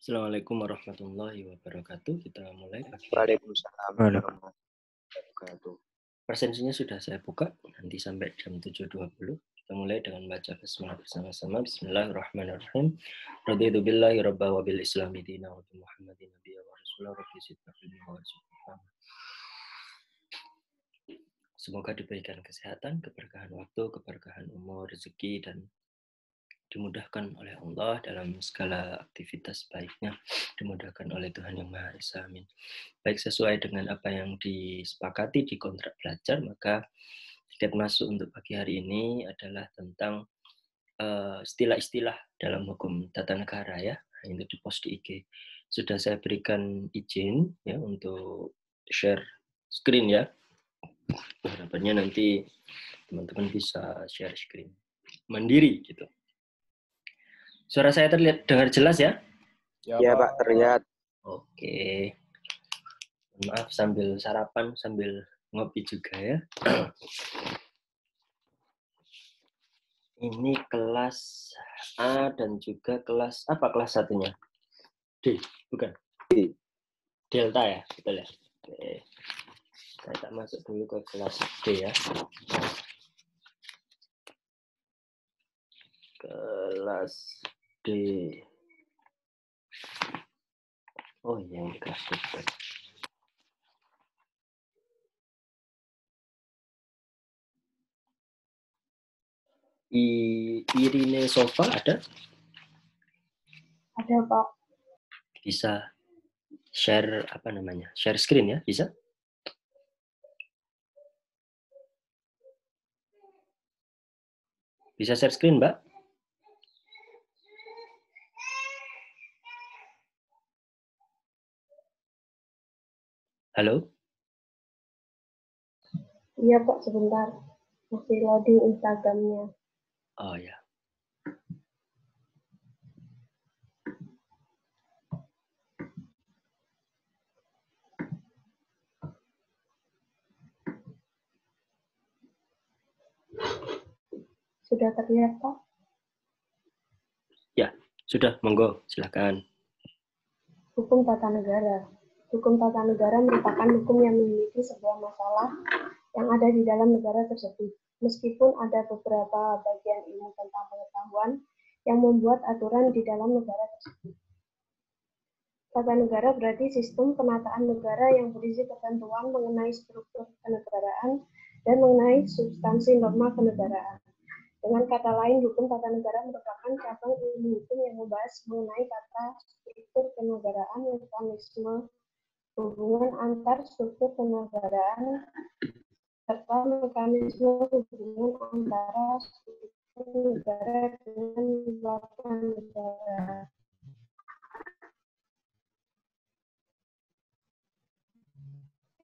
Assalamualaikum warahmatullahi wabarakatuh. Kita mulai pagi. Waalaikumsalam Halo. warahmatullahi wabarakatuh. Presensinya sudah saya buka, nanti sampai jam 7.20. Kita mulai dengan baca bismillah bersama-sama. Bismillahirrahmanirrahim. Raditu billahi rabba wa bil islami dina wa bi Muhammadin nabiyya wa rasulah wa bi sidqil wa subhanahu. Semoga diberikan kesehatan, keberkahan waktu, keberkahan umur, rezeki, dan dimudahkan oleh Allah dalam segala aktivitas baiknya, dimudahkan oleh Tuhan Yang Maha Esa. Amin. Baik, sesuai dengan apa yang disepakati di kontrak belajar, maka tiket masuk untuk pagi hari ini adalah tentang istilah-istilah dalam hukum tata negara ya. Itu di post di IG. Sudah saya berikan izin ya untuk share screen ya. Harapannya nanti teman-teman bisa share screen mandiri gitu. Suara saya terlihat dengar jelas ya? Ya Pak, terlihat. Oke. Maaf sambil sarapan, sambil ngopi juga ya. Ini kelas A dan juga kelas, apa kelas satunya? D, bukan? D. Delta ya, betul ya? Oke. Kita masuk dulu ke kelas D ya. Kelas D. Oh iya, ini kelas D. Irine Sofa ada? Ada Pak. Bisa share apa namanya? Share screen ya, bisa? Bisa share screen, Mbak? Halo? Iya Pak, sebentar. Masih loading Instagramnya. Oh ya. Sudah terlihat Pak? Ya, sudah. Monggo, silakan. Hukum tata negara. Hukum tata negara merupakan hukum yang memiliki sebuah masalah yang ada di dalam negara tersebut. Meskipun ada beberapa bagian ilmu tentang pengetahuan yang membuat aturan di dalam negara tersebut. Tata negara berarti sistem penataan negara yang berisi ketentuan mengenai struktur kenegaraan dan mengenai substansi norma kenegaraan. Dengan kata lain, hukum tata negara merupakan cabang ilmu hukum yang membahas mengenai tata struktur kenegaraan, mekanisme hubungan antar struktur kenegaraan, serta mekanisme hubungan antara struktur negara dengan lembaga negara.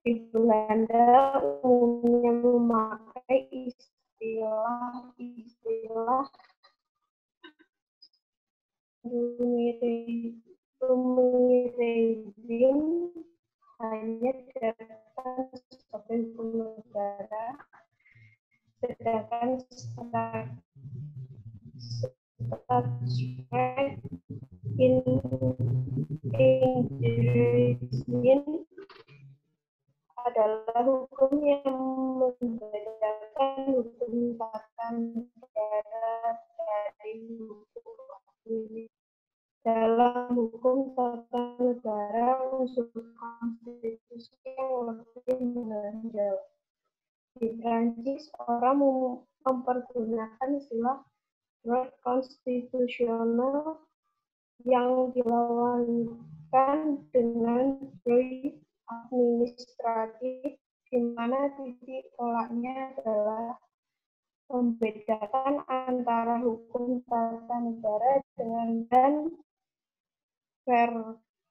Di Belanda umumnya memakai istilah Rumirizim hanya datang sebagai hukum negara, sedangkan Staatsrecht Indirizin adalah hukum yang membedakan hukum tata negara dari hukum administrasi. Dalam hukum tata negara, unsur konstitusi yang lebih menonjol. Di Prancis, orang mempergunakan istilah droit constitutionnel yang dilawankan dengan droit administratif, di mana titik tolaknya adalah membedakan antara hukum tata negara dengan dan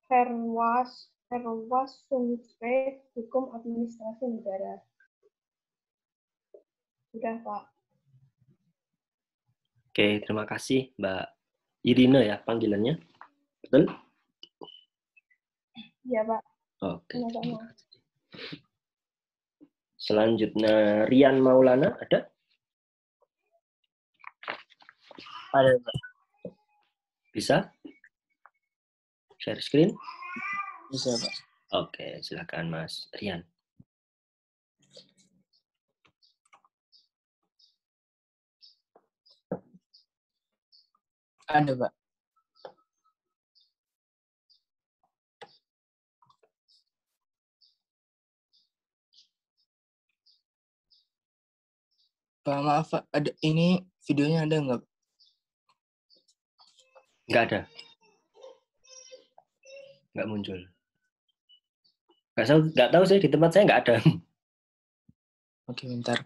Verwaltungsrecht, hukum administrasi negara. Sudah Pak. Oke, terima kasih Mbak Irina ya panggilannya. Betul? Iya Pak. Oke. Sama-sama. Selanjutnya Rian Maulana ada? Ada Pak. Bisa? share screen? Bisa, Pak. Oke, silakan Mas Rian. Ada, Pak. Pak, maaf, Pak. Ada ini videonya ada nggak? Nggak ada. Nggak muncul. Nggak tahu sih, di tempat saya nggak ada. Oke, bentar.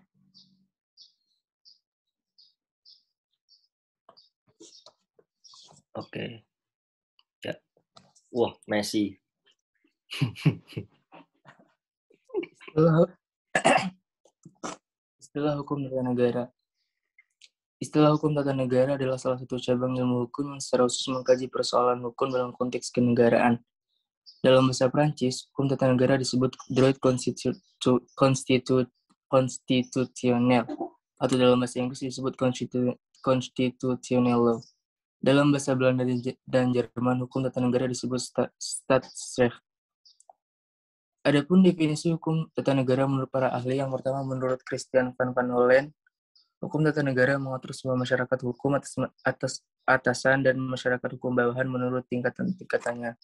Oke. Ya. Wah, Messi. Istilah hukum tata negara. Istilah hukum tata negara adalah salah satu cabang ilmu hukum yang secara khusus mengkaji persoalan hukum dalam konteks kenegaraan. Dalam bahasa Prancis, hukum tata negara disebut droit constitutionnel, atau dalam bahasa Inggris disebut constitutional law. Dalam bahasa Belanda dan Jerman, hukum tata negara disebut Staatsrecht. Adapun definisi hukum tata negara menurut para ahli, yang pertama menurut Christian van Hollen, hukum tata negara mengatur sebuah masyarakat hukum atasan dan masyarakat hukum bawahan menurut tingkatannya,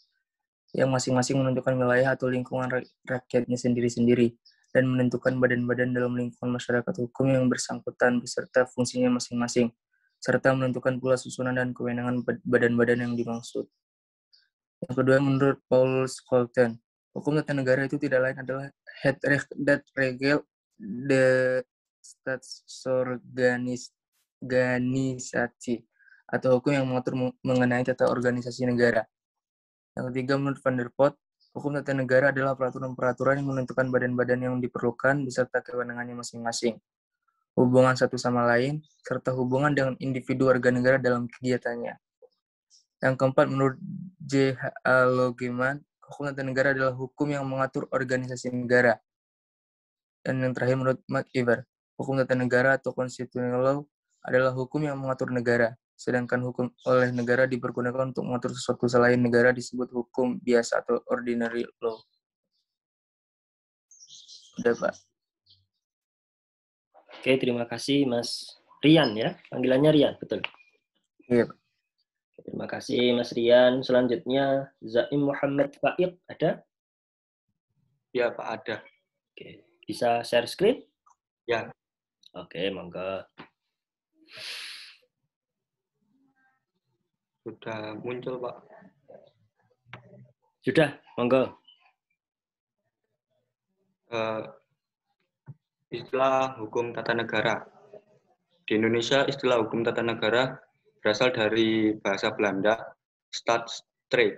yang masing-masing menentukan wilayah atau lingkungan rakyatnya sendiri-sendiri, dan menentukan badan-badan dalam lingkungan masyarakat hukum yang bersangkutan beserta fungsinya masing-masing, serta menentukan pula susunan dan kewenangan badan-badan yang dimaksud. Yang kedua, menurut Paul Scholten, hukum tata negara itu tidak lain adalah het recht dat regelt de staatsorganisasi, atau hukum yang mengatur mengenai tata organisasi negara. Yang ketiga, menurut Van der Pot, hukum tata negara adalah peraturan-peraturan yang menentukan badan-badan yang diperlukan beserta kewenangannya masing-masing, hubungan satu sama lain, serta hubungan dengan individu warga negara dalam kegiatannya. Yang keempat, menurut J.H.A. Logeman, hukum tata negara adalah hukum yang mengatur organisasi negara. Dan yang terakhir, menurut McIver, hukum tata negara atau constitutional law adalah hukum yang mengatur negara, sedangkan hukum oleh negara dipergunakan untuk mengatur sesuatu selain negara disebut hukum biasa atau ordinary law. Udah, Pak. Oke, terima kasih Mas Rian ya. Panggilannya Rian, betul? Iya, Pak. Terima kasih Mas Rian. Selanjutnya Zaim Muhammad Faiq, ada? Ya, Pak, ada. Oke, bisa share screen? Ya. Oke, monggo. Sudah muncul, Pak. Sudah, monggo. Istilah hukum tata negara. Di Indonesia, istilah hukum tata negara berasal dari bahasa Belanda, Staatsrecht,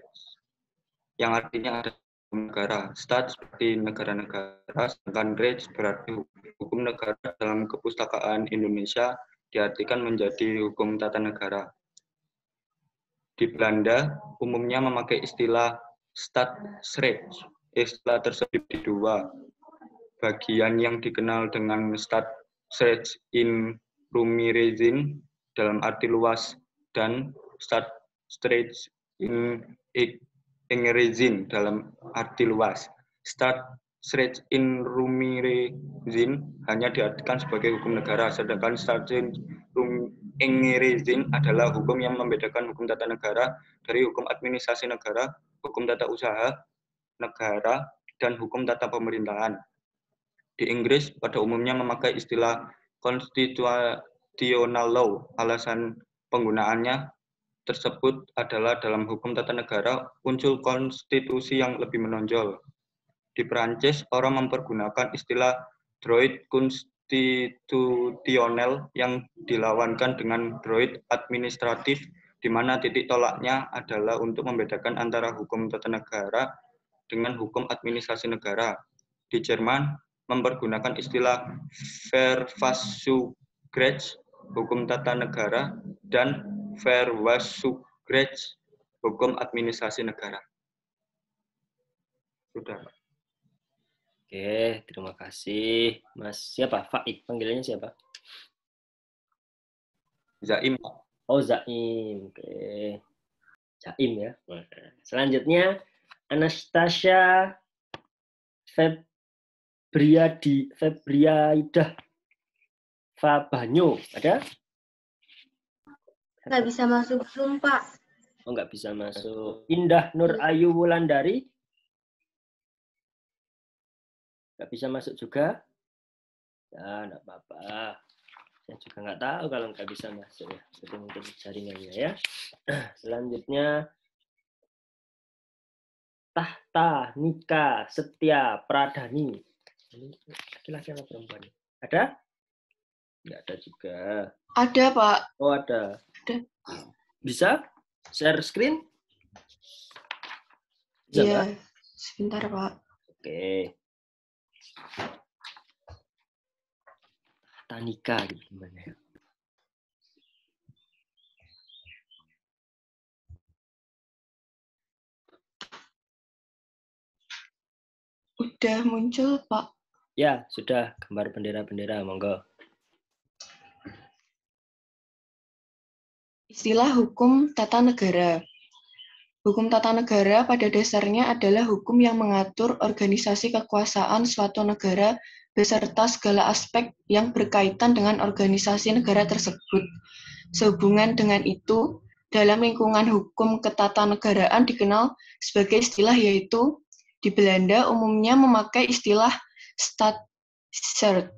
yang artinya ada hukum negara. Staat seperti negara-negara, sedangkan Recht berarti hukum negara. Dalam kepustakaan Indonesia diartikan menjadi hukum tata negara. Di Belanda, umumnya memakai istilah Staatsrecht. Istilah tersebut di dua bagian, yang dikenal dengan Staatsrecht in Ruimerijen dalam arti luas dan Staatsrecht in Engerijen dalam arti luas. Staatsrecht in Ruimerijen hanya diartikan sebagai hukum negara, sedangkan Staatsrecht in Engerijen adalah hukum yang membedakan hukum tata negara dari hukum administrasi negara, hukum tata usaha negara, dan hukum tata pemerintahan. Di Inggris, pada umumnya memakai istilah constitutional law. Alasan penggunaannya tersebut adalah dalam hukum tata negara muncul konstitusi yang lebih menonjol. Di Perancis, orang mempergunakan istilah droit constitutionnel yang dilawankan dengan droit administratif, di mana titik tolaknya adalah untuk membedakan antara hukum tata negara dengan hukum administrasi negara. Di Jerman, mempergunakan istilah Verfassungsrecht, hukum tata negara, dan Verwaltungsrecht, hukum administrasi negara. Sudah, Pak. Oke, terima kasih. Mas siapa? Faik, panggilannya siapa? Zaim, Pak. Oh, Zaim. Oke. Jaim ya. Nah, selanjutnya Anastasia Febriaidah Fabanyo. Ada? Nggak bisa masuk Zoom, Pak. Oh, nggak bisa masuk. Indah Nur Ayu Wulandari. Nggak bisa masuk juga. Ya, nggak apa-apa. Saya juga nggak tahu kalau nggak bisa masuk ya. Itu mungkin jaringannya ya. Selanjutnya Tahta Nika Setia Pradani. Ini laki-laki atau perempuan? Ada? Nggak ada juga. Ada, Pak. Oh, ada. Ada. Bisa? Share screen? Bisa, Iya, Mbak? sebentar, Pak. Oke. Tanika gitu gimana ya? Udah muncul, Pak. Ya, sudah gambar bendera-bendera, monggo. Istilah hukum tata negara. Hukum tata negara pada dasarnya adalah hukum yang mengatur organisasi kekuasaan suatu negara beserta segala aspek yang berkaitan dengan organisasi negara tersebut. Sehubungan dengan itu, dalam lingkungan hukum ketatanegaraan dikenal sebagai istilah yaitu di Belanda umumnya memakai istilah Staatsrecht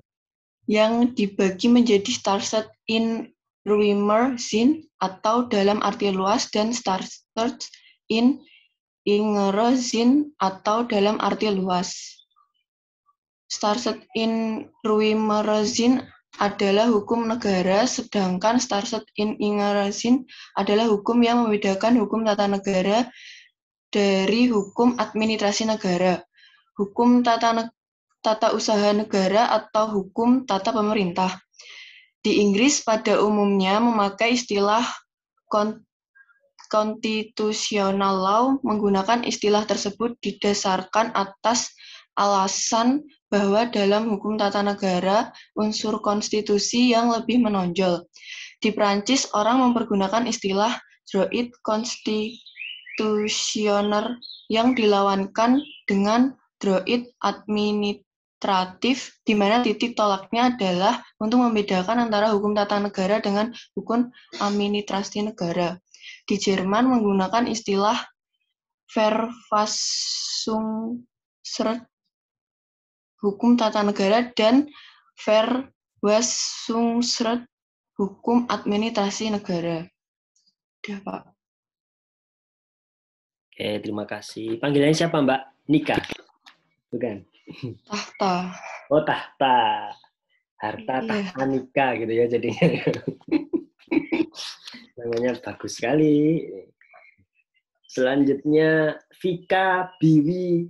yang dibagi menjadi Staatsrecht in ruimer zin atau dalam arti luas dan Staatsrecht in engere zin atau dalam arti luas. Staatsrecht in ruimer zin adalah hukum negara, sedangkan Staatsrecht in engere zin adalah hukum yang membedakan hukum tata negara dari hukum administrasi negara, hukum tata usaha negara atau hukum tata pemerintah. Di Inggris pada umumnya memakai istilah constitutional law. Menggunakan istilah tersebut didasarkan atas alasan bahwa dalam hukum tata negara unsur konstitusi yang lebih menonjol. Di Prancis orang mempergunakan istilah droit constitutionnel yang dilawankan dengan droit administratif, di mana titik tolaknya adalah untuk membedakan antara hukum tata negara dengan hukum administrasi negara. Di Jerman menggunakan istilah Verfassungsrecht hukum tata negara dan Verwaltungsrecht hukum administrasi negara. Udah, Pak. Oke, terima kasih. Panggilannya siapa, Mbak? Nika? Bukan? Tahta. Oh, Tahta. Harta Iya. Tahta Nika gitu ya jadinya. Namanya bagus sekali. Selanjutnya Vika Biwi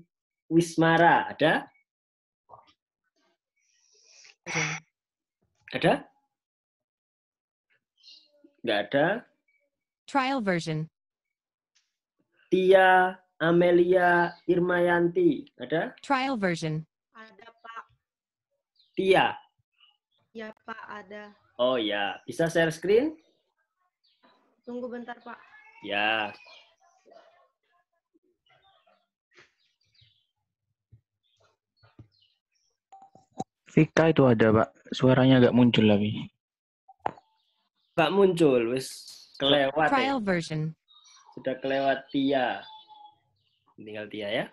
Wismara. Ada? Ada? Nggak ada. Trial version. Tia Amelia Irmayanti. Ada? Trial version. Ada, Pak. Tia. Ya, Pak, ada. Oh ya, bisa share screen? Tunggu bentar, Pak. Ya. Vika itu ada, Pak. Suaranya nggak muncul lagi. Nggak muncul, wis kelewat ya. Trial version. Sudah kelewat Tia. Tinggal Tia ya.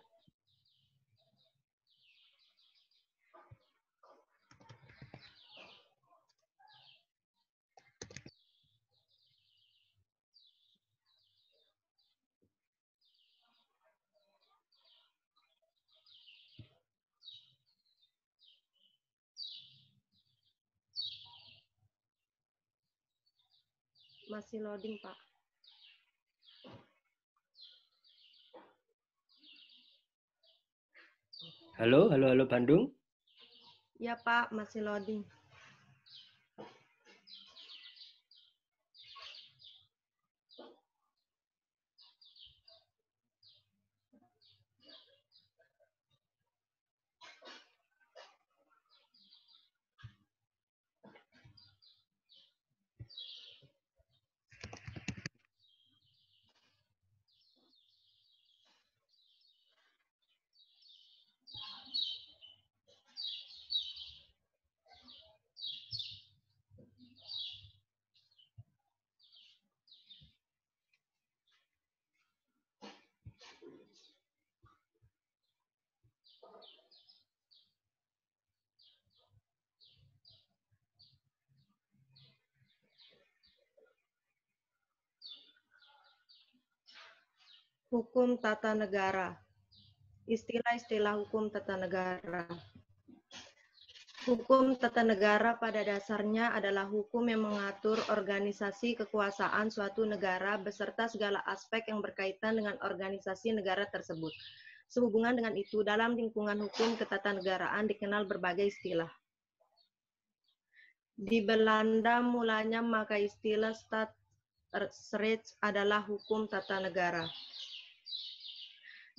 Masih loading, Pak. Halo, halo, halo Bandung. Ya, Pak, masih loading. Hukum tata negara. Istilah-istilah hukum tata negara. Hukum tata negara pada dasarnya adalah hukum yang mengatur organisasi kekuasaan suatu negara beserta segala aspek yang berkaitan dengan organisasi negara tersebut. Sehubungan dengan itu, dalam lingkungan hukum ketatanegaraan dikenal berbagai istilah. Di Belanda mulanya maka istilah Staatsrecht adalah hukum tata negara.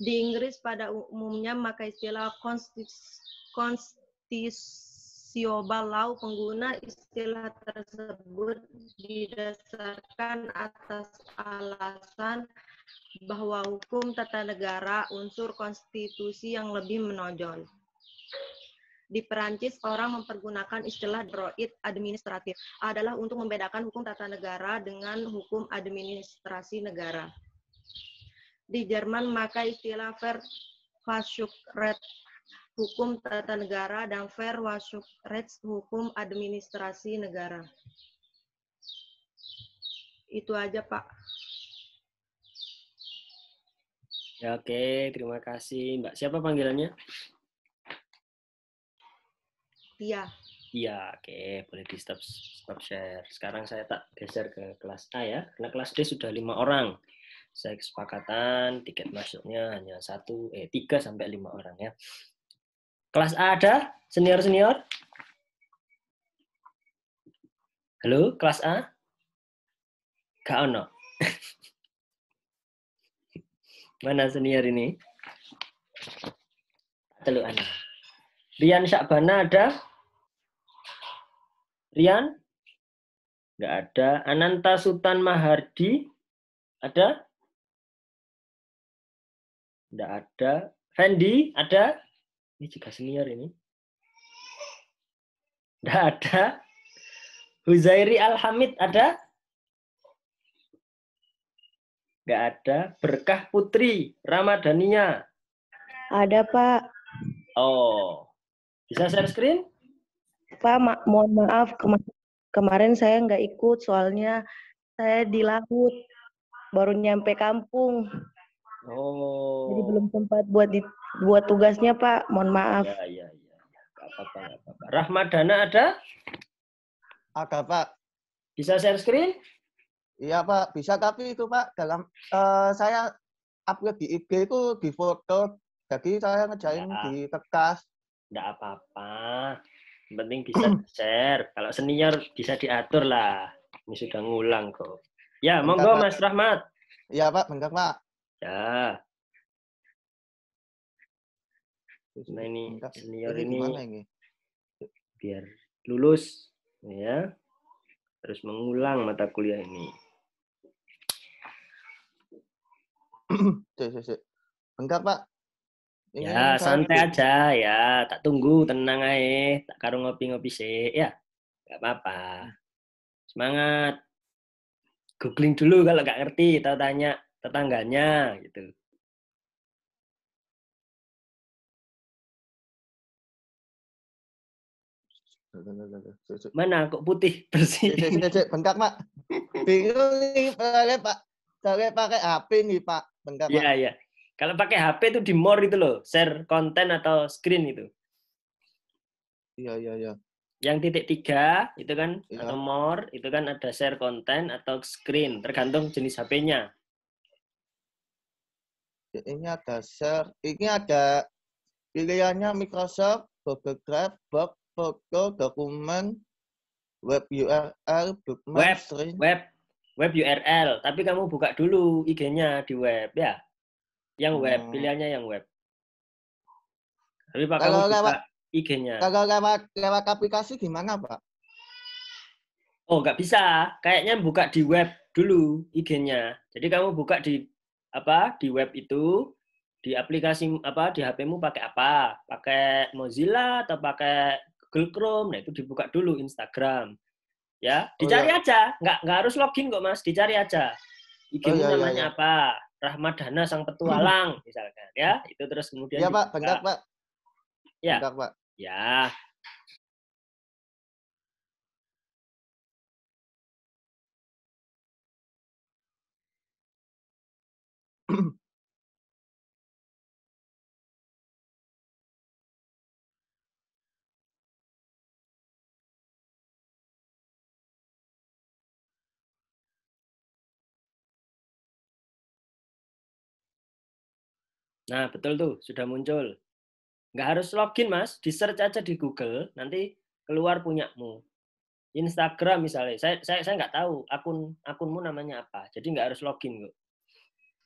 Di Inggris pada umumnya maka istilah constitutional law. Pengguna istilah tersebut didasarkan atas alasan bahwa hukum tata negara unsur konstitusi yang lebih menonjol. Di Perancis, orang mempergunakan istilah droit administratif adalah untuk membedakan hukum tata negara dengan hukum administrasi negara. Di Jerman, maka istilah Verfassungsrecht hukum tata negara dan Verwaltungsrecht hukum administrasi negara. Itu aja, Pak. Ya, oke, terima kasih, Mbak. Siapa panggilannya? Tia. Iya, oke, boleh di stop share. Sekarang saya tak geser ke kelas A ya, karena kelas D sudah 5 orang. Saya kesepakatan tiket masuknya hanya 3 sampai 5 orang ya. Kelas A ada? Senior-senior? Halo, kelas A? Gak ono. Mana senior ini? Teluk ana. Rian Syakbana ada? Rian? Nggak ada. Ananta Sultan Mahardi ada? Nggak ada. Fendi ada? Ini juga senior ini. Nggak ada. Huzairi Alhamid ada? Nggak ada. Berkah Putri Ramadhania. Ada, Pak. Oh, bisa share screen? Pak, mohon maaf, kemarin saya nggak ikut, soalnya saya di laut, baru nyampe kampung. Oh. Jadi belum sempat buat tugasnya, Pak. Mohon maaf. Ya. Nggak apa-apa. Rahmadana ada? Ada, Pak. Bisa share screen? Iya, Pak. Bisa, tapi itu, Pak, dalam saya upload di IG itu di foto. Jadi saya ngejain di tekas. Nggak apa-apa. Yang penting bisa share. Kalau senior bisa diatur lah. Ini sudah ngulang kok. Ya, Bentar, monggo Pak. Mas Rahmat. Iya, Pak. Bentar, Pak. Ya. Nah ini Bentar. senior Ini ini gimana ini? biar lulus ya. Terus mengulang mata kuliah ini. Bentar, Pak. Ini Ya, saya santai aja ya. Tak tunggu, tenang aja. Tak karo ngopi-ngopi sih. Ya, nggak apa-apa. Semangat. Googling dulu kalau nggak ngerti. Tahu tanya tetangganya gitu. Mana kok putih bersih? Bentar, Pak. Bingung nih, Pak. Saya pakai HP nih, Pak. Bentar, Pak. Iya. Kalau pakai HP itu di more itu loh, share konten atau screen itu. Iya. Yang titik 3 itu kan Iya. atau more itu kan ada share konten atau screen, tergantung jenis HP-nya. Ini ada share, ini ada pilihannya Microsoft, Google Drive, Box, foto, dokumen, web URL, bookmark, string. Web URL, tapi kamu buka dulu IG-nya di web ya. Yang web, pilihannya yang web. Tapi Pak kamu buka IG-nya. Kalau lewat aplikasi gimana, Pak? Oh, nggak bisa. Kayaknya buka di web dulu IG-nya. Jadi kamu buka di web itu, di aplikasi di HP-mu pakai apa? Pakai Mozilla atau pakai Google Chrome. Nah, itu dibuka dulu Instagram. Ya, dicari aja. Nggak harus login kok, Mas. Dicari aja. IG-mu namanya apa? Rahmadana Sang Petualang misalkan, ya. Itu terus kemudian Iya, Pak. Bentar, Pak. Ya. Bentar, Pak. Ya. Nah, betul tuh, sudah muncul. Nggak harus login, Mas. Di-search aja di Google, nanti keluar punyamu. Instagram misalnya, saya nggak tahu akunmu namanya apa, jadi nggak harus login kok.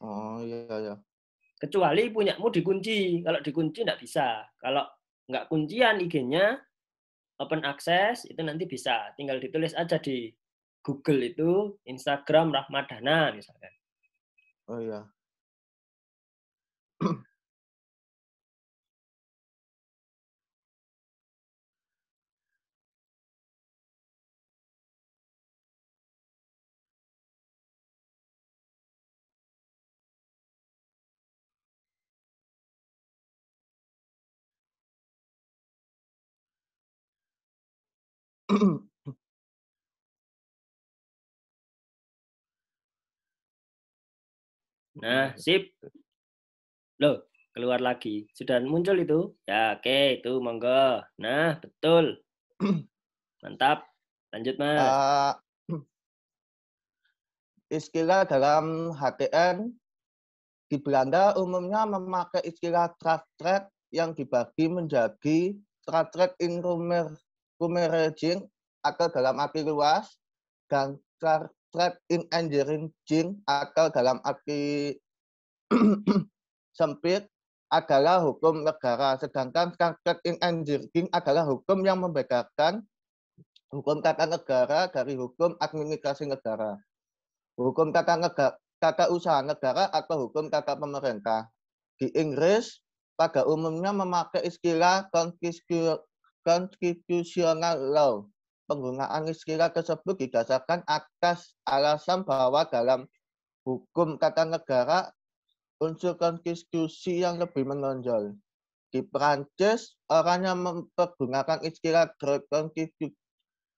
Oh iya. Kecuali punyamu dikunci. Kalau dikunci nggak bisa. Kalau nggak kuncian IG-nya, open access, itu nanti bisa. Tinggal ditulis aja di Google itu Instagram Rahmadana misalkan. Oh iya. Nah, sip. Loh, keluar lagi. Sudah muncul itu? Ya, oke, itu monggo. Nah, betul. Mantap. Lanjut, Mas. Istilah dalam HTN di Belanda umumnya memakai istilah trastrek yang dibagi menjadi trastrek in Rumerging atau dalam arti luas dan trastrek in Engineering atau dalam arti sempit adalah hukum negara, sedangkan trastrek in Engineering adalah hukum yang membedakan hukum tata negara dari hukum administrasi negara. Hukum tata usaha negara atau hukum tata pemerintah. Di Inggris, pada umumnya memakai istilah constitutional law. Penggunaan istilah tersebut didasarkan atas alasan bahwa dalam hukum tata negara, unsur konstitusi yang lebih menonjol. Di Perancis, orang yang mempergunakan istilah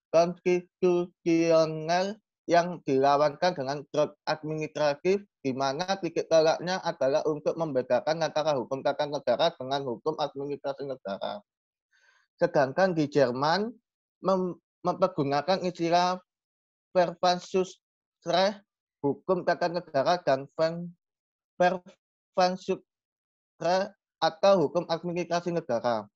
konstitusional yang dilawankan dengan drug administratif, di mana titik tolaknya adalah untuk membedakan antara hukum tata negara dengan hukum administrasi negara. Sedangkan di Jerman mempergunakan istilah Verfassungsrecht, hukum tata negara, dan Verfassungsrecht atau hukum administrasi negara.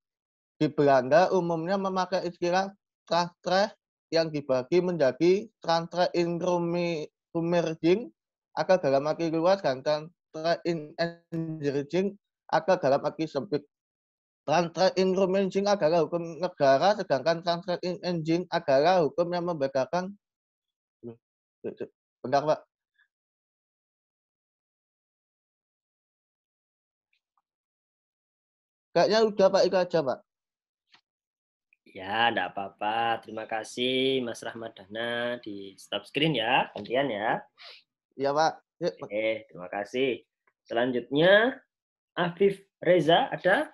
Di Belanda umumnya memakai istilah Strafrecht yang dibagi menjadi Strafrecht in Rumerging atau dalam arti luas dan Strafrecht in Engineering atau dalam arti sempit. Strafrecht in Rumerging adalah hukum negara, sedangkan Strafrecht in Engineering adalah hukum yang membedakan. Bentar, Pak. Kayaknya udah, Pak, itu aja, Pak. Ya, enggak apa-apa. Terima kasih Mas Rahmadana. Di stop screen ya, gantian ya. Iya, Pak. Oke, terima kasih. Selanjutnya, Afif Reza ada?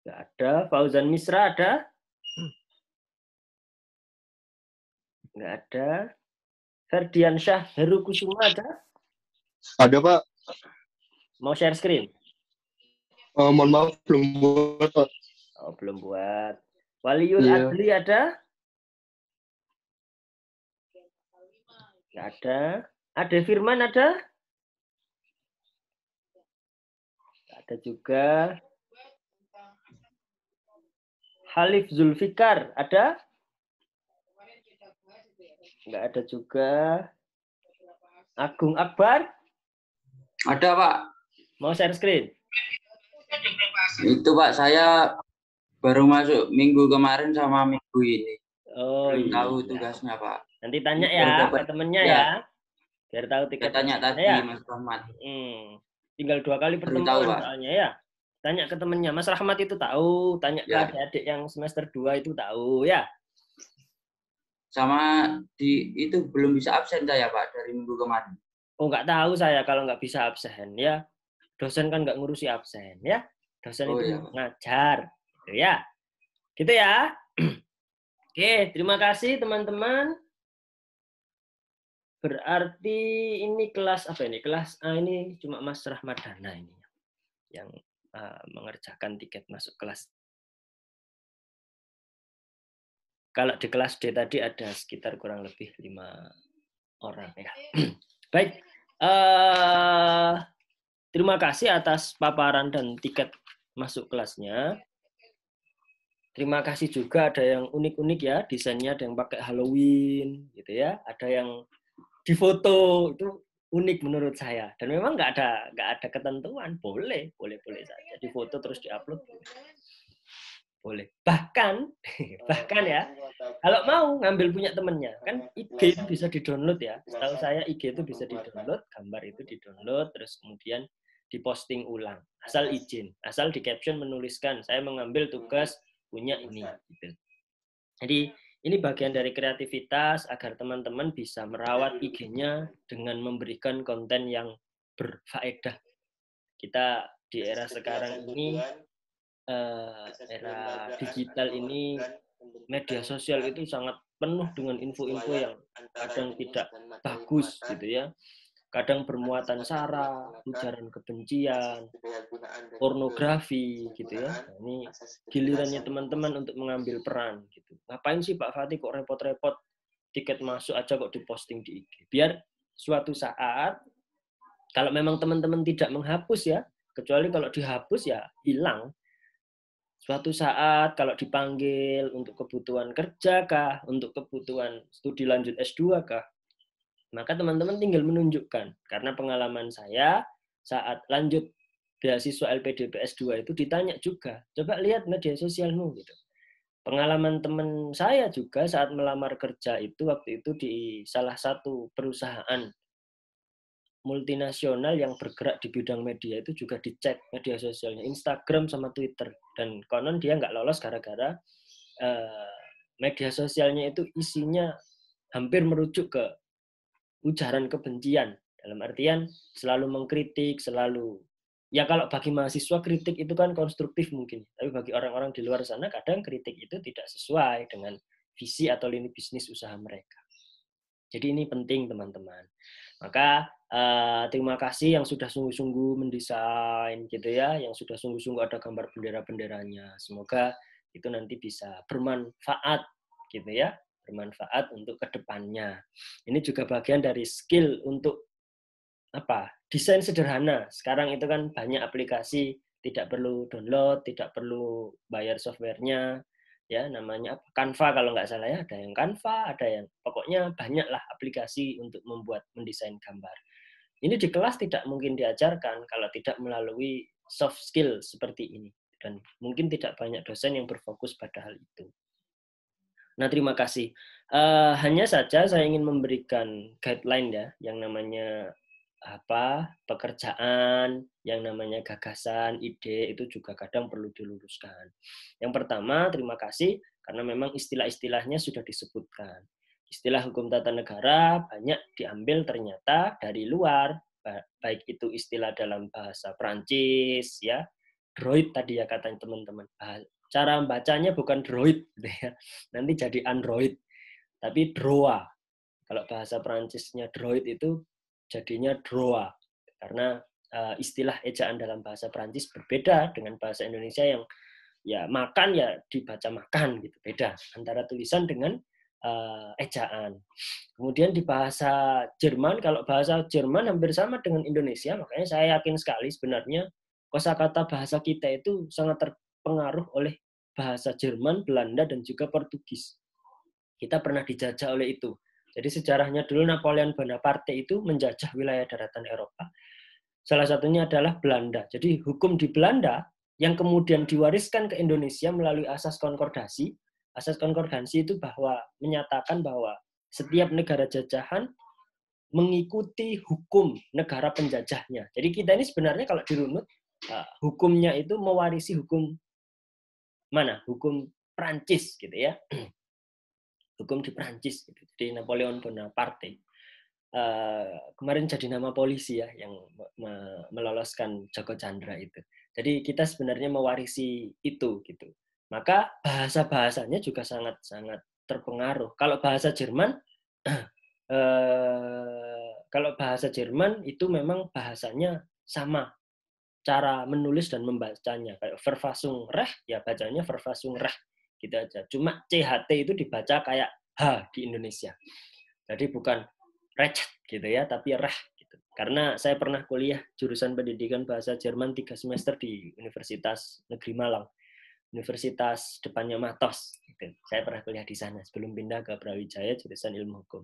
Enggak ada. Fauzan Misra ada? Enggak ada. Ferdian Syah Heru Kusuma ada? Ada, Pak. Mau share screen? Mohon maaf, belum buat, Pak. Oh, belum buat. Waliul Adli ada? Nggak ada. Ade Firman ada? Nggak ada juga. Halif Zulfikar ada? Nggak ada juga. Agung Akbar? Ada, Pak. Mau share screen? Itu, Pak, saya baru masuk minggu kemarin sama minggu ini. Oh, belum iya. tahu tugasnya, Pak. Nanti tanya ya ke temennya ya. Biar tahu tiket. Tanya tadi, ya. Mas Rahmat. Tinggal 2 kali pertemuan soalnya ya. Tanya ke temennya. Mas Rahmat itu tahu. Tanya ke adik-adik yang semester 2 itu tahu ya. Sama itu belum bisa absen saya, Pak, dari minggu kemarin. Oh, nggak tahu saya kalau nggak bisa absen ya. Dosen kan nggak ngurusi absen ya. Dosen itu ngajar, gitu ya. Gitu ya. Oke, terima kasih teman-teman. Berarti ini kelas apa ini? Kelas A ini cuma Mas Rahmadana ini yang mengerjakan tiket masuk kelas. Kalau di kelas D tadi ada sekitar kurang lebih 5 orang ya. Baik, Terima kasih atas paparan dan tiket masuk kelasnya. Terima kasih juga ada yang unik-unik ya, desainnya ada yang pakai Halloween gitu ya, ada yang difoto, itu unik menurut saya. Dan memang nggak ada ketentuan, boleh saja difoto terus diupload. Boleh. Bahkan ya, kalau mau ngambil punya temennya, kan IG itu bisa di-download ya. Setahu saya IG itu bisa di-download, gambar itu di-download, terus kemudian diposting ulang. Asal izin, asal di caption menuliskan, saya mengambil tugas punya ini. Gitu. Jadi ini bagian dari kreativitas agar teman-teman bisa merawat IG-nya dengan memberikan konten yang berfaedah. Kita di era sekarang ini, era digital ini, media sosial itu sangat penuh dengan info-info yang kadang tidak bagus gitu ya. Kadang bermuatan sara, ujaran kebencian, pornografi gitu ya. Nah, ini gilirannya teman-teman untuk mengambil peran gitu. Ngapain sih Pak Fatih kok repot-repot tiket masuk aja kok diposting di IG? Biar suatu saat kalau memang teman-teman tidak menghapus ya, kecuali kalau dihapus ya hilang. Suatu saat kalau dipanggil untuk kebutuhan kerja kah, untuk kebutuhan studi lanjut S2 kah, maka teman-teman tinggal menunjukkan. Karena pengalaman saya saat lanjut beasiswa LPDP S2 itu ditanya juga, coba lihat media sosialmu gitu. Pengalaman teman saya juga saat melamar kerja itu waktu itu di salah satu perusahaan multinasional yang bergerak di bidang media itu juga dicek media sosialnya, Instagram sama Twitter. Dan konon dia nggak lolos gara-gara media sosialnya itu isinya hampir merujuk ke ujaran kebencian, dalam artian selalu mengkritik, selalu ya kalau bagi mahasiswa kritik itu kan konstruktif mungkin, tapi bagi orang-orang di luar sana kadang kritik itu tidak sesuai dengan visi atau lini bisnis usaha mereka. Jadi ini penting teman-teman. Maka terima kasih yang sudah sungguh-sungguh mendesain gitu ya, yang sudah sungguh-sungguh ada gambar bendera-benderanya. Semoga itu nanti bisa bermanfaat gitu ya. Bermanfaat untuk kedepannya. Ini juga bagian dari skill untuk desain sederhana. Sekarang itu kan banyak aplikasi, tidak perlu download, tidak perlu bayar softwarenya, ya namanya Canva kalau nggak salah ya, ada yang Canva, ada yang pokoknya banyaklah aplikasi untuk mendesain gambar. Ini di kelas tidak mungkin diajarkan kalau tidak melalui soft skill seperti ini, dan mungkin tidak banyak dosen yang berfokus pada hal itu. Nah, terima kasih. Hanya saja saya ingin memberikan guideline ya, yang namanya pekerjaan, yang namanya gagasan, ide, itu juga kadang perlu diluruskan. Yang pertama, terima kasih, karena memang istilah-istilahnya sudah disebutkan. Istilah hukum tata negara banyak diambil ternyata dari luar, baik itu istilah dalam bahasa Prancis, ya, droid tadi ya kata teman-teman. Cara bacanya bukan droid, gitu ya. Nanti jadi android, tapi droa. Kalau bahasa Prancisnya droid itu jadinya droa, karena istilah ejaan dalam bahasa Prancis berbeda dengan bahasa Indonesia yang ya makan ya dibaca makan gitu, beda antara tulisan dengan ejaan. Kemudian di bahasa Jerman, kalau bahasa Jerman hampir sama dengan Indonesia, makanya saya yakin sekali sebenarnya kosakata bahasa kita itu sangat terpengaruh oleh bahasa Jerman, Belanda, dan juga Portugis. Kita pernah dijajah oleh itu. Jadi sejarahnya dulu Napoleon Bonaparte itu menjajah wilayah daratan Eropa. Salah satunya adalah Belanda. Jadi hukum di Belanda yang kemudian diwariskan ke Indonesia melalui asas konkordasi. Asas konkordasi itu menyatakan bahwa setiap negara jajahan mengikuti hukum negara penjajahnya. Jadi kita ini sebenarnya kalau dirunut, hukumnya itu mewarisi hukum mana? Hukum Prancis gitu ya. Hukum di Prancis gitu. Di Napoleon Bonaparte. Kemarin jadi nama polisi ya yang meloloskan Joko Chandra itu. Jadi kita sebenarnya mewarisi itu gitu. Maka bahasa-bahasanya juga sangat-sangat terpengaruh. Kalau bahasa Jerman itu memang bahasanya sama. Cara menulis dan membacanya kayak Verfassung Recht ya bacanya Verfassung Recht gitu aja. Cuma CHT itu dibaca kayak H di Indonesia. Jadi bukan Recht gitu ya, tapi Recht. Karena saya pernah kuliah jurusan pendidikan bahasa Jerman 3 semester di Universitas Negeri Malang, Universitas depannya Matos. Gitu. Saya pernah kuliah di sana sebelum pindah ke Brawijaya jurusan ilmu hukum.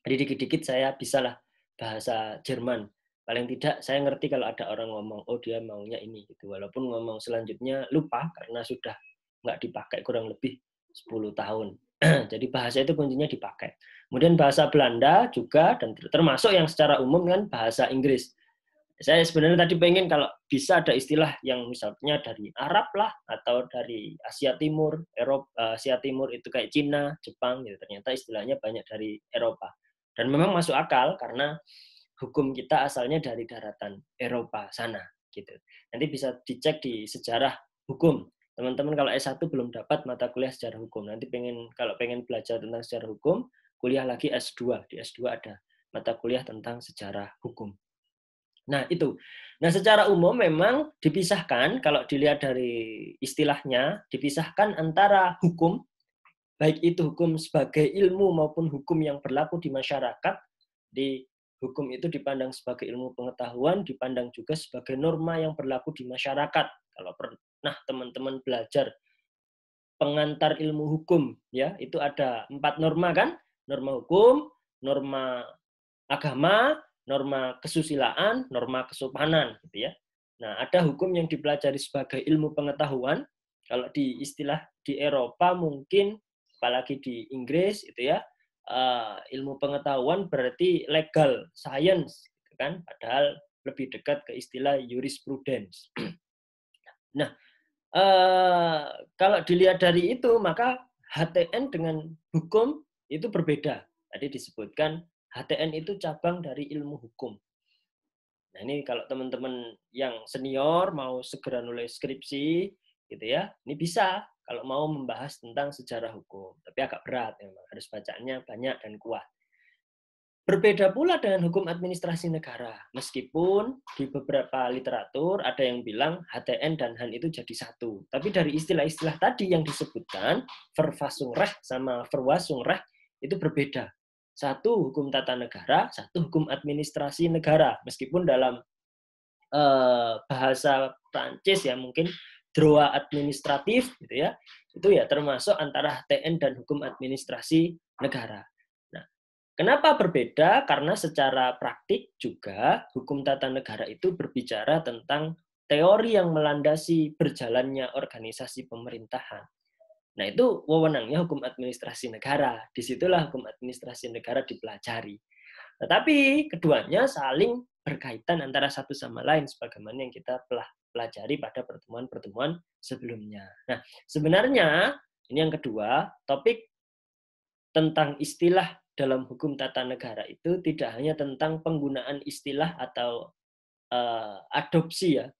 Jadi dikit-dikit saya bisalah bahasa Jerman. Paling tidak saya ngerti kalau ada orang ngomong, oh dia maunya ini. Gitu. Walaupun ngomong selanjutnya lupa karena sudah nggak dipakai kurang lebih 10 tahun. Jadi bahasa itu kuncinya dipakai. Kemudian bahasa Belanda juga, dan termasuk yang secara umum kan bahasa Inggris. Saya sebenarnya tadi pengen kalau bisa ada istilah yang misalnya dari Arab lah, atau dari Asia Timur, Eropa, Asia Timur itu kayak Cina, Jepang, gitu. Ternyata istilahnya banyak dari Eropa. Dan memang masuk akal karena hukum kita asalnya dari daratan Eropa sana. Gitu. Nanti bisa dicek di sejarah hukum. Teman-teman kalau S1 belum dapat mata kuliah sejarah hukum. Nanti kalau pengen belajar tentang sejarah hukum, kuliah lagi S2. Di S2 ada mata kuliah tentang sejarah hukum. Nah, itu. Nah, secara umum memang dipisahkan, kalau dilihat dari istilahnya, dipisahkan antara hukum, baik itu hukum sebagai ilmu maupun hukum yang berlaku di masyarakat. Di hukum itu dipandang sebagai ilmu pengetahuan, dipandang juga sebagai norma yang berlaku di masyarakat. Kalau pernah teman-teman belajar pengantar ilmu hukum, ya itu ada 4 norma kan? Norma hukum, norma agama, norma kesusilaan, norma kesopanan, gitu ya. Nah, ada hukum yang dipelajari sebagai ilmu pengetahuan. Kalau di istilah di Eropa mungkin, apalagi di Inggris, itu ya, ilmu pengetahuan berarti legal science, gitu kan? Padahal lebih dekat ke istilah jurisprudence. Nah, kalau dilihat dari itu, maka HTN dengan hukum itu berbeda. Tadi disebutkan HTN itu cabang dari ilmu hukum. Nah, ini kalau teman-teman yang senior mau segera nulis skripsi, gitu ya, ini bisa kalau mau membahas tentang sejarah hukum. Tapi agak berat, memang harus bacaannya banyak dan kuat. Berbeda pula dengan hukum administrasi negara. Meskipun di beberapa literatur ada yang bilang HTN dan HAN itu jadi satu. Tapi dari istilah-istilah tadi yang disebutkan, Verfassungsrecht sama Verwaltungsrecht itu berbeda. Satu hukum tata negara, satu hukum administrasi negara. Meskipun dalam bahasa Prancis ya mungkin droit administratif gitu ya. Itu ya termasuk antara HTN dan hukum administrasi negara. Kenapa berbeda? Karena secara praktik juga hukum tata negara itu berbicara tentang teori yang melandasi berjalannya organisasi pemerintahan. Nah, itu wewenangnya hukum administrasi negara. Disitulah hukum administrasi negara dipelajari. Tetapi keduanya saling berkaitan antara satu sama lain sebagaimana yang kita telah pelajari pada pertemuan-pertemuan sebelumnya. Nah, sebenarnya ini yang kedua, topik tentang istilah dalam hukum tata negara itu tidak hanya tentang penggunaan istilah atau adopsi ya,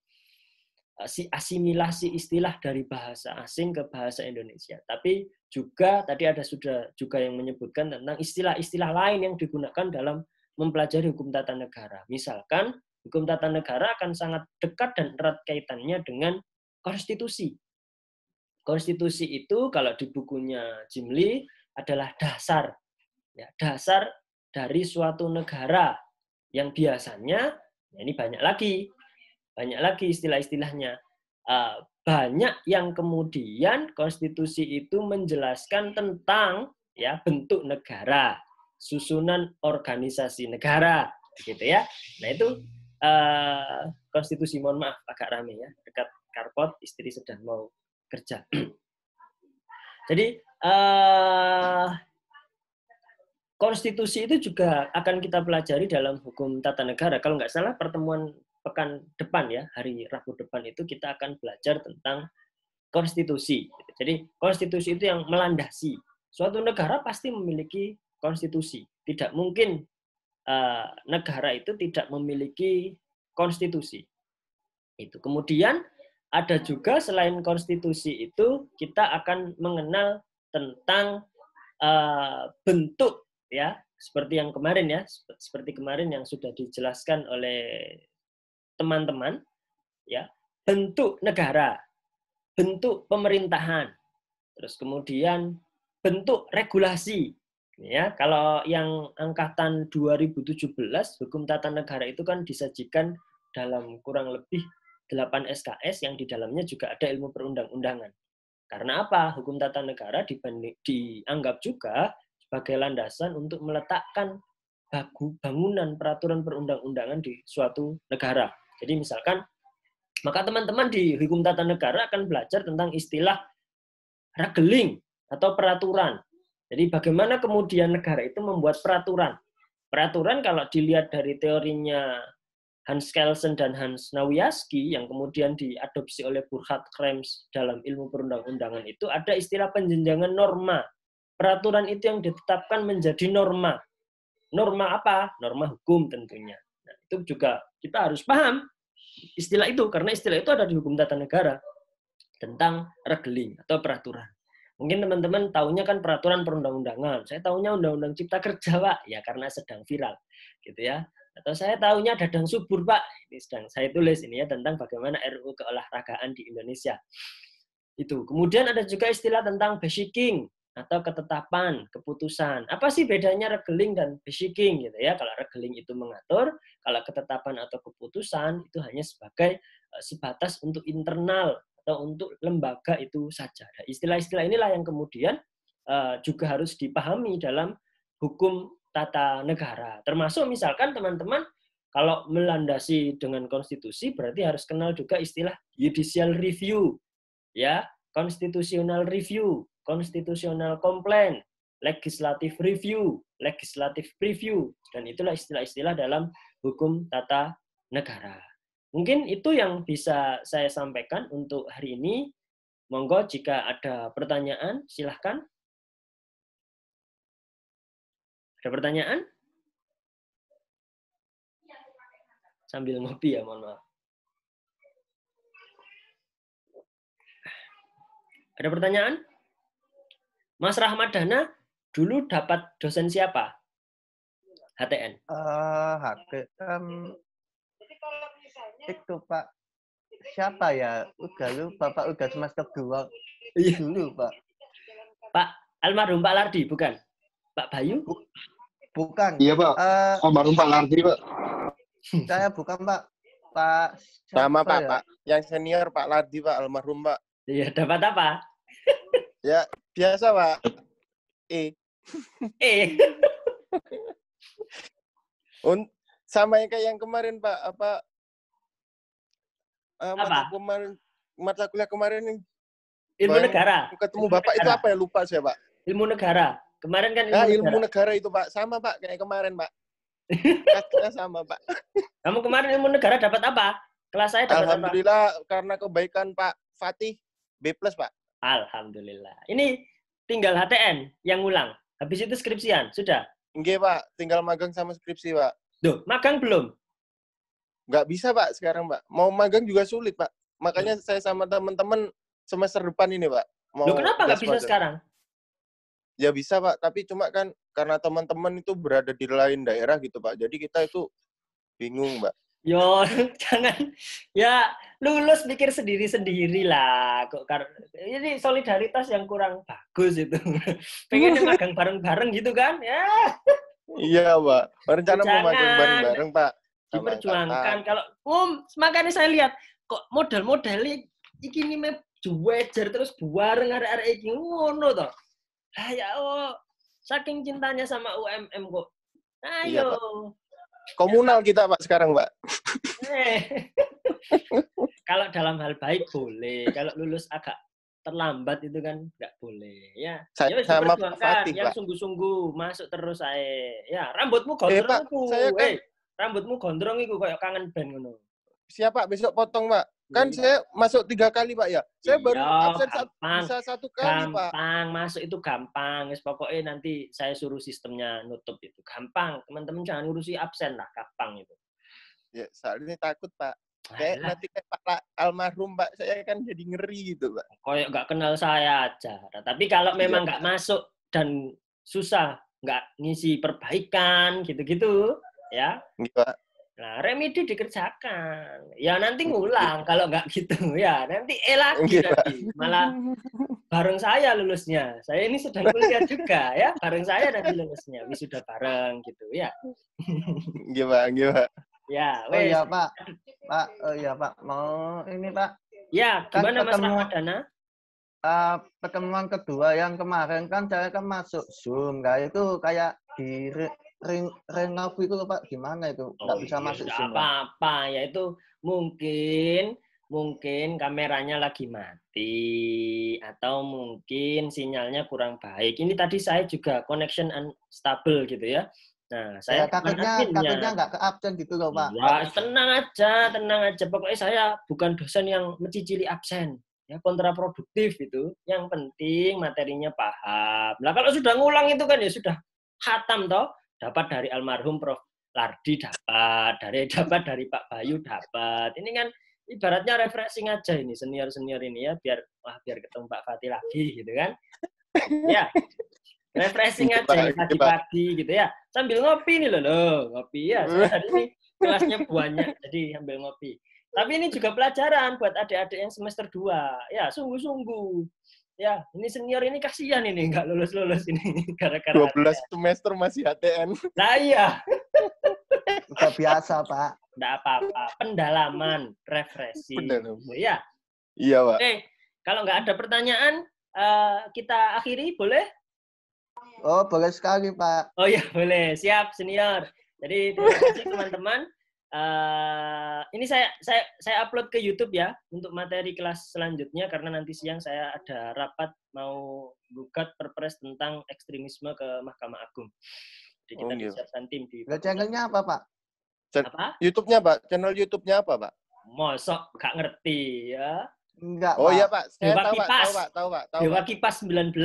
asimilasi istilah dari bahasa asing ke bahasa Indonesia, tapi juga tadi ada sudah juga yang menyebutkan tentang istilah-istilah lain yang digunakan dalam mempelajari hukum tata negara. Misalkan hukum tata negara akan sangat dekat dan erat kaitannya dengan konstitusi. Konstitusi itu kalau di bukunya Jim Lee adalah dasar. Ya, dasar dari suatu negara yang biasanya, ya ini banyak lagi istilah-istilahnya. Banyak yang kemudian konstitusi itu menjelaskan tentang ya bentuk negara, susunan organisasi negara, gitu ya. Nah itu konstitusi, mohon maaf agak rame ya, dekat karpot, istri sedang mau kerja. Jadi konstitusi itu juga akan kita pelajari dalam hukum tata negara. Kalau nggak salah pertemuan pekan depan ya, hari Rabu depan itu kita akan belajar tentang konstitusi. Jadi konstitusi itu yang melandasi. Suatu negara pasti memiliki konstitusi. Tidak mungkin negara itu tidak memiliki konstitusi. Itu. Kemudian ada juga selain konstitusi itu kita akan mengenal tentang bentuk ya, seperti yang kemarin ya, seperti kemarin yang sudah dijelaskan oleh teman-teman ya, bentuk negara, bentuk pemerintahan, terus kemudian bentuk regulasi. Ya, kalau yang angkatan 2017 hukum tata negara itu kan disajikan dalam kurang lebih 8 SKS yang di dalamnya juga ada ilmu perundang-undangan. Karena apa? Hukum tata negara dianggap juga sebagai landasan untuk meletakkan bangunan peraturan perundang-undangan di suatu negara. Jadi misalkan, maka teman-teman di hukum tata negara akan belajar tentang istilah regeling atau peraturan. Jadi bagaimana kemudian negara itu membuat peraturan. Peraturan kalau dilihat dari teorinya Hans Kelsen dan Hans Nawiaski yang kemudian diadopsi oleh Burkhard Krems dalam ilmu perundang-undangan itu ada istilah penjenjangan norma. Peraturan itu yang ditetapkan menjadi norma. Norma apa? Norma hukum tentunya. Nah, itu juga kita harus paham istilah itu karena istilah itu ada di hukum tata negara tentang regeling atau peraturan. Mungkin teman-teman tahunya kan peraturan perundang-undangan. Saya tahunya undang-undang cipta kerja, Pak. Ya karena sedang viral. Gitu ya. Atau saya tahunya dadang subur, Pak. Ini sedang saya tulis ini ya tentang bagaimana RUU keolahragaan di Indonesia. Itu. Kemudian ada juga istilah tentang basicking atau ketetapan, keputusan. Apa sih bedanya regeling dan basicking gitu ya? Kalau regeling itu mengatur, kalau ketetapan atau keputusan itu hanya sebagai sebatas untuk internal atau untuk lembaga itu saja. Nah, istilah-istilah inilah yang kemudian juga harus dipahami dalam hukum tata negara. Termasuk misalkan teman-teman kalau melandasi dengan konstitusi berarti harus kenal juga istilah judicial review, ya, constitutional review, constitutional complaint, legislative review, legislative preview, dan itulah istilah-istilah dalam hukum tata negara. Mungkin itu yang bisa saya sampaikan untuk hari ini. Monggo jika ada pertanyaan, silahkan. Ada pertanyaan? Sambil ngopi ya, mohon maaf. Ada pertanyaan? Mas Rahmat Dana dulu dapat dosen siapa? HTN. Itu Pak, siapa ya? Bapak udah semester 2 dulu Pak. Pak almarhum Pak Lardi, bukan? Pak Bayu? Bukan. Iya Pak, almarhum Pak Lardi Pak. Saya bukan Pak. Pak sama Pak, ya? Pak. Yang senior Pak Lardi Pak, almarhum Pak. Iya, dapat apa? Ya, biasa Pak. Sama yang kayak yang kemarin Pak, mata kuliah kemarin nih. Ilmu negara. Ketemu ilmu Bapak negara. Itu apa ya? Lupa saya Pak. Ilmu negara. Kemarin kan ilmu negara itu Pak. Sama Pak, kayak kemarin Pak. Kelasnya sama Pak. Kamu kemarin ilmu negara dapat apa? Kelas saya dapat Alhamdulillah, apa? Karena kebaikan Pak Fatih, B+, Pak. Alhamdulillah. Ini tinggal HTN yang ngulang. Habis itu skripsian, sudah? Enggak Pak, tinggal magang sama skripsi Pak. Duh, magang belum? Nggak bisa Pak sekarang Pak. Mau magang juga sulit Pak. Makanya saya sama teman-teman semester depan ini Pak. Loh, kenapa nggak bisa sekarang? Ya bisa Pak, tapi cuma kan karena teman-teman itu berada di lain daerah gitu Pak. Jadi kita itu bingung Pak. Yo, jangan. Ya, lulus pikir sendiri-sendiri lah. Kok ini solidaritas yang kurang bagus itu. Pengen magang bareng-bareng gitu kan? Ya. Iya Pak. Rencana mau magang bareng-bareng Pak. Diperjuangkan. Kalau makanya saya lihat kok model-model iki nih juwejer terus bareng arek-arek iki ngono to. Ya saking cintanya sama UMM kok. Ayo. Iya, komunal kita Pak sekarang Pak. Kalau dalam hal baik boleh. Kalau lulus agak terlambat itu kan nggak boleh. Ya. Saya sama Fatih, yang Pak. Sungguh-sungguh masuk terus saya. Ya, rambutmu gondrong Pak, saya kan rambutmu gondrong iku kayak kangen band ngono. Siapa besok potong Pak? Kan saya masuk 3 kali Pak ya. Saya baru absen bisa 1 kali Pak. Gampang, masuk itu gampang. Pokoknya nanti saya suruh sistemnya nutup itu. Gampang. Teman-teman jangan ngurusi absen lah, gampang itu. Ya, soalnya takut Pak. Kayak nanti kayak Pak almarhum Pak, saya kan jadi ngeri gitu Pak. Kayak nggak kenal saya aja. Nah, tapi kalau memang nggak masuk dan susah, nggak ngisi perbaikan gitu-gitu, ya. Pak. Nah, remedi dikerjakan. Ya nanti ngulang kalau nggak gitu ya. Nanti lagi nanti. Malah bareng saya lulusnya. Saya ini sedang kuliah juga ya. Bareng saya nanti lulusnya. Wisuda bareng gitu ya. Gimana? Ya, Oh wes. iya Pak. Pak, oh iya Pak. Mau ini Pak. Ya, Kan gimana Mas Ramadana? Pertemuan kedua yang kemarin kan saya kan masuk Zoom. Kayak itu kayak di renov itu loh Pak. Gimana itu? Nggak bisa masuk Zoom. Apa-apa. Ya itu mungkin kameranya lagi mati atau mungkin sinyalnya kurang baik. Ini tadi saya juga connection unstable gitu ya. Nah, saya takutnya nggak ke absen gitu loh Pak. Ya, tenang aja. Pokoknya saya bukan dosen yang mencicili absen. Ya, kontraproduktif itu. Yang penting materinya paham. Nah, kalau sudah ngulang itu kan ya sudah khatam toh. Dapat dari almarhum Prof. Lardi dapat dari Pak Bayu dapat. Ini kan ibaratnya refreshing aja ini senior ini ya biar ketemu Pak Fatih lagi gitu kan. Ya. Refreshing aja pagi-pagi gitu ya. Sambil ngopi nih loh, ngopi ya. Saya hari ini kelasnya banyak jadi sambil ngopi. Tapi ini juga pelajaran buat adik-adik yang semester 2. Ya, sungguh-sungguh. Ya, ini senior ini kasihan ini nggak lulus-lulus ini gara-gara 12 semester masih HTN. Nah, iya. Udah biasa, Pak. Nggak apa-apa. Pendalaman, refreshing. Ya. Iya, Pak. Oke, kalau nggak ada pertanyaan, kita akhiri, boleh? Oh, boleh sekali, Pak. Oh iya, boleh. Siap, senior. Jadi, terima kasih teman-teman. Ini saya upload ke YouTube ya untuk materi kelas selanjutnya karena nanti siang saya ada rapat mau gugat perpres tentang ekstremisme ke Mahkamah Agung. Jadi kita disiapkan tim di. Channelnya apa Pak? Apa? YouTube-nya Pak. Channel YouTube-nya apa Pak? Mosok nggak ngerti ya? Enggak. Oh Pak. iya Pak. Saya Dewa Kipas. Tahu Pak. Dewa Kipas 19.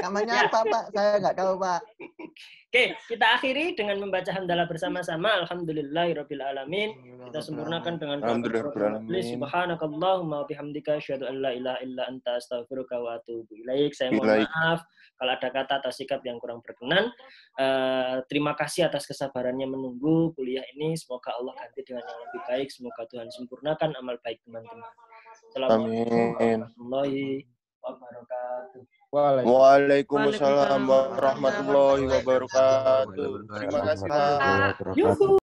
Namanya apa Pak? Saya nggak tahu Pak. Oke, kita akhiri dengan membaca hamdalah bersama-sama. Alhamdulillahirabbil alamin. Kita sempurnakan dengan Subhanakallahumma wa bihamdika asyhadu an la ilaha illa anta astaghfiruka wa atubu ilaik. Saya mohon maaf kalau ada kata atau sikap yang kurang berkenan. Terima kasih atas kesabarannya menunggu kuliah ini. Semoga Allah ganti dengan yang lebih baik. Semoga Tuhan sempurnakan amal baik teman-teman. Assalamualaikum warahmatullahi wabarakatuh. Waalaikumsalam warahmatullahi wabarakatuh. Terima kasih Pak.